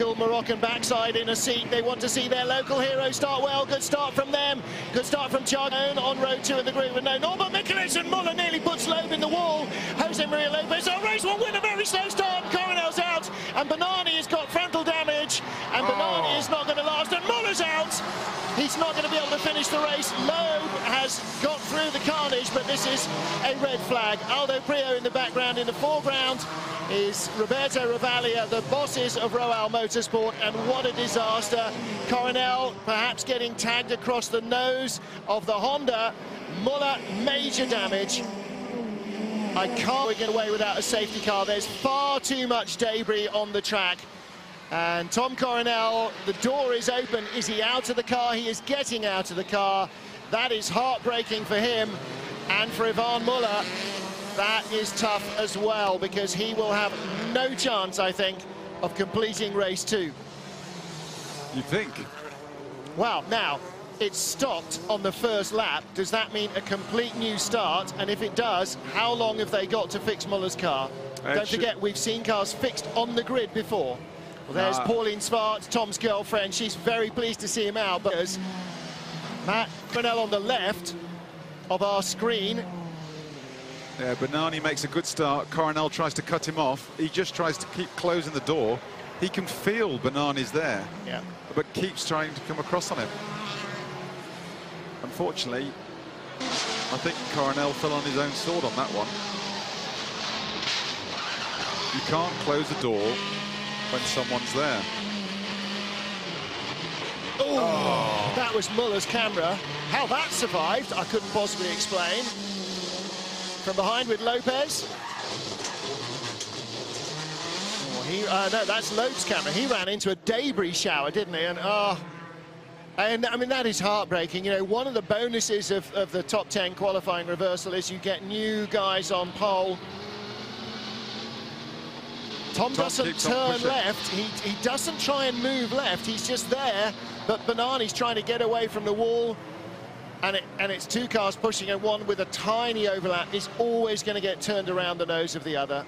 Moroccan backside in a seat. They want to see their local hero start well. Good start from them. Good start from Thiago on road 2 in the group with no normal. Michaelis and Muller nearly puts Loeb in the wall. Jose Maria Lopez, race 1 win, a very slow start. Coronel's out and Bennani has got frontal damage and Bennani is not going to last and Muller's out. He's not going to be able to finish the race. Loeb has got through the carnage, but this is a red flag. Aldo Prio in the background. In the foreground is Roberto Ravaglia, the bosses of Royal Motorsport, and what a disaster. Coronel perhaps getting tagged across the nose of the Honda. Muller, major damage. I can't get away without a safety car. There's far too much debris on the track. And Tom Coronel, the door is open. Is he out of the car? He is getting out of the car. That is heartbreaking for him. And for Yvan Muller, that is tough as well, because he will have no chance, I think, of completing race 2. You think? Well, now, it's stopped on the first lap. Does that mean a complete new start? And if it does, how long have they got to fix Muller's car? Don't forget, we've seen cars fixed on the grid before. Well, there's Pauline Svart, Tom's girlfriend. She's very pleased to see him out, because Matt Coronel on the left of our screen. Yeah, Bennani makes a good start. Coronel tries to cut him off. He just tries to keep closing the door. He can feel Bennani's there, but keeps trying to come across on him. Unfortunately, I think Coronel fell on his own sword on that one. You can't close the door when someone's there. Oh, that was Muller's camera. How that survived, I couldn't possibly explain. From behind with Lopez. Oh, no, that's Loeb's camera. He ran into a debris shower, didn't he? And I mean, that is heartbreaking. You know, one of the bonuses of the top 10 qualifying reversal is you get new guys on pole. Tom doesn't turn left. He doesn't try and move left. He's just there. But Bennani's trying to get away from the wall. And it's 2 cars pushing, and one with a tiny overlap is always going to get turned around the nose of the other.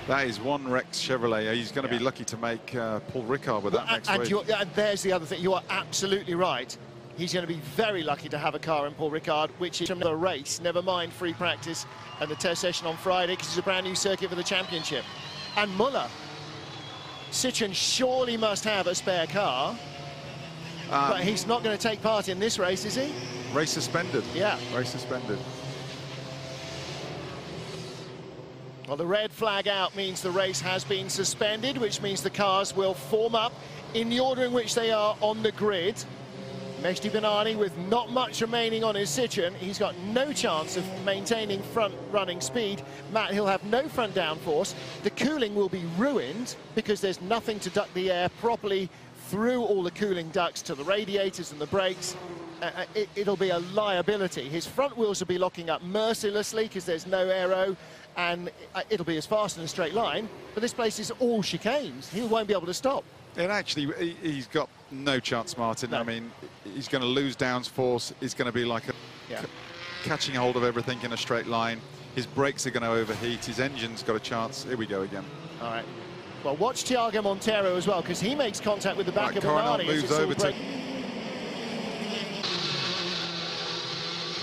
That is one Rex Chevrolet. He's going to be lucky to make Paul Ricard with that next race. And there's the other thing. You are absolutely right. He's going to be very lucky to have a car in Paul Ricard, which is another race, never mind free practice and the test session on Friday, because it's a brand new circuit for the championship. And Muller, Citroën surely must have a spare car. But he's not going to take part in this race, is he? Race suspended. Yeah. Race suspended. Well, the red flag out means the race has been suspended, which means the cars will form up in the order in which they are on the grid. Mehdi Bennani, with not much remaining on his Citroën, he's got no chance of maintaining front running speed. Matt, he'll have no front downforce. The cooling will be ruined because there's nothing to duct the air properly through all the cooling ducts to the radiators and the brakes. It'll be a liability. His front wheels will be locking up mercilessly because there's no aero, and it'll be as fast in a straight line. But this place is all chicanes. He won't be able to stop. And actually, he's got no chance, Martin. No. I mean, he's going to lose downforce. He's going to be like catching hold of everything in a straight line. His brakes are going to overheat. His engine's got a chance. Here we go again. All right. Well, watch Thiago Monteiro as well, because he makes contact with the back of Bennani. Moves over to...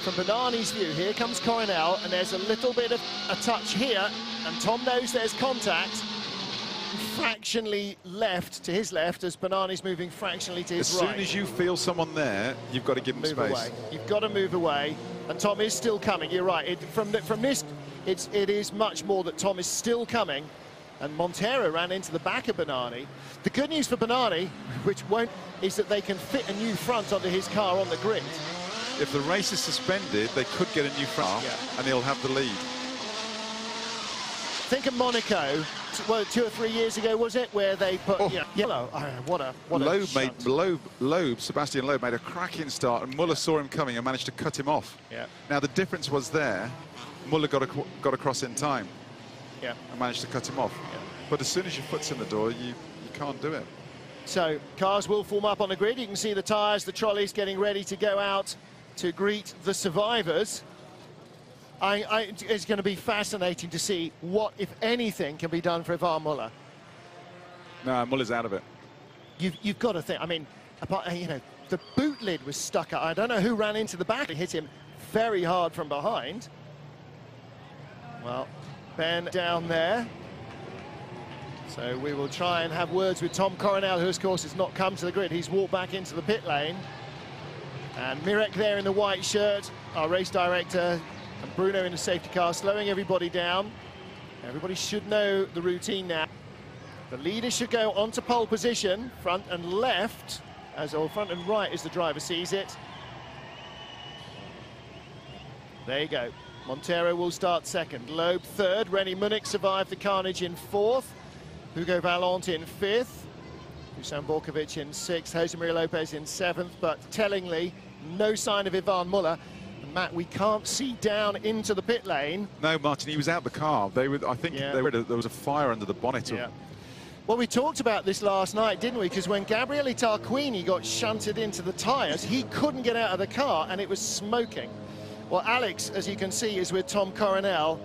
From Bennani's view, here comes Coronel, and there's a little bit of a touch here, and Tom knows there's contact. Fractionally left, to his left, as Bennani's moving fractionally to his right. As soon as you feel someone there, you've got to give him space. Away. You've got to move away, and Tom is still coming. You're right. From this, it is much more that Tom is still coming. And Monteiro ran into the back of Bennani. The good news for Bennani, which won't, is that they can fit a new front onto his car on the grid. If the race is suspended, they could get a new front, and he'll have the lead. Think of Monaco, well, 2 or 3 years ago, was it, where they put yellow. What a Loeb, Sebastian Loeb made a cracking start, and Muller saw him coming and managed to cut him off. Now the difference was there. Muller got across in time. And managed to cut him off. But as soon as your foot's in the door, you can't do it. So cars will form up on the grid. You can see the tyres, the trolleys getting ready to go out to greet the survivors. It's going to be fascinating to see what, if anything, can be done for Yvan Muller. No, Muller's out of it. You've got to think, I mean, apart, you know, the boot lid was stuck up. I don't know who ran into the back. It hit him very hard from behind. Well, Ben down there. So we will try and have words with Tom Coronel, who, of course, has not come to the grid. He's walked back into the pit lane. And Mirek there in the white shirt, our race director, and Bruno in the safety car, slowing everybody down. Everybody should know the routine now. The leader should go onto pole position, front and left, or front and right as the driver sees it. There you go. Montero will start second. Loeb third. René Munich survived the carnage in fourth. Hugo Vallant in fifth. Dusan Borkovic in sixth. Jose Maria Lopez in seventh. But tellingly, no sign of Ivan Muller. And Matt, we can't see down into the pit lane. No, Martin, he was out the car. They were, I think, there was a fire under the bonnet. Yeah. Well, we talked about this last night, didn't we? Because when Gabriele Tarquini got shunted into the tyres, he couldn't get out of the car and it was smoking. Well, Alex, as you can see, is with Tom Coronel.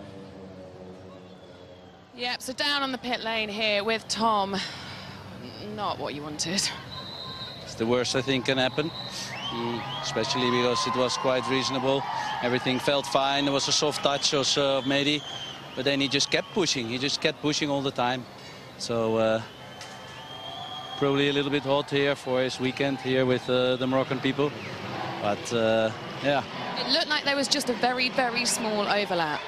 Yep, so down on the pit lane here with Tom. Not what you wanted. It's the worst I think can happen, especially because it was quite reasonable. Everything felt fine. There was a soft touch also of Mehdi, but then he just kept pushing. He just kept pushing all the time. So probably a little bit hot here for his weekend here with the Moroccan people. But yeah. It looked like there was just a very, very small overlap.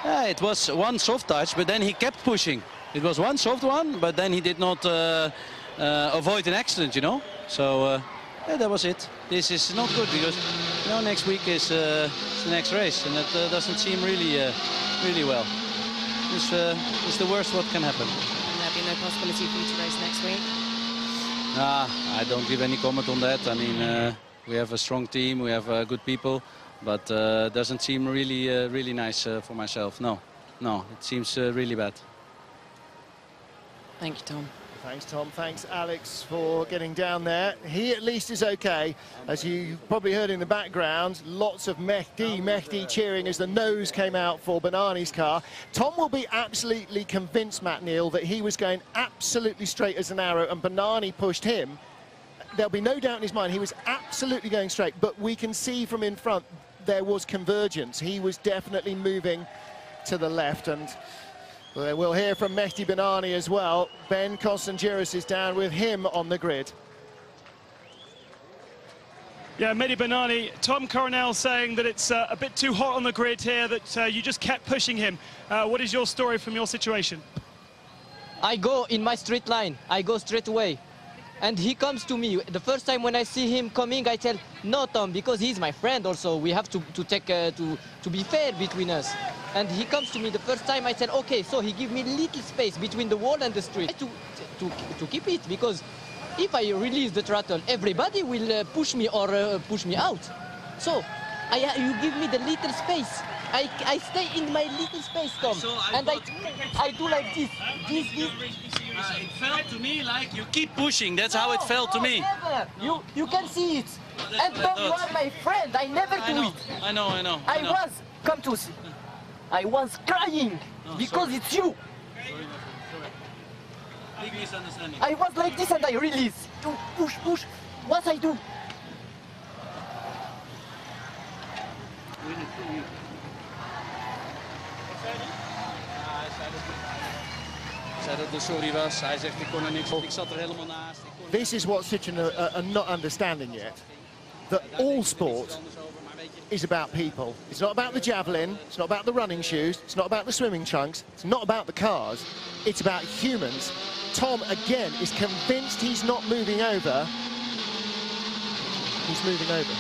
Yeah, it was one soft touch, but then he kept pushing. It was one soft one, but then he did not avoid an accident, you know. So yeah, that was it. This is not good because, you know, next week is the next race, and that doesn't seem really well. It's the worst what can happen. And there'll be no possibility for you to race next week? Nah, I don't give any comment on that. I mean, we have a strong team, we have good people, but doesn't seem really nice for myself. No, it seems really bad. Thank you, Tom. Thanks, Tom. Thanks, Alex, for getting down there. He at least is okay. As you probably heard in the background, lots of Mehdi cheering as the nose came out for Bennani's car. Tom will be absolutely convinced, Matt Neal, that he was going absolutely straight as an arrow and Bennani pushed him. There'll be no doubt in his mind he was absolutely going straight, but we can see from in front there was convergence. He was definitely moving to the left, and we'll hear from Mehdi Bennani as well. Ben Constangiris is down with him on the grid. Yeah, Mehdi Bennani, Tom Coronel saying that it's a bit too hot on the grid here, that you just kept pushing him. What is your story from your situation? I go in my straight line. I go straight away. And he comes to me. The first time when I see him coming, I tell, no, Tom, because he's my friend also. We have to be fair between us. And he comes to me the first time, I said, okay, so he give me little space between the wall and the street to keep it, because if I release the throttle, everybody will push me or push me out. So you give me the little space. I stay in my little space, Tom. And I do like this. It felt to me like you keep pushing. That's how it felt to me. Never. You can see it. And Tom, you are my friend. I never do it. I know. I was crying because it's you. Sorry. Big misunderstanding. I was like this and I release. Push. What I do? This is what Citroën are not understanding yet, that all sport is about people. It's not about the javelin, it's not about the running shoes, it's not about the swimming trunks, it's not about the cars, it's about humans. Tom, again, is convinced he's not moving over. He's moving over.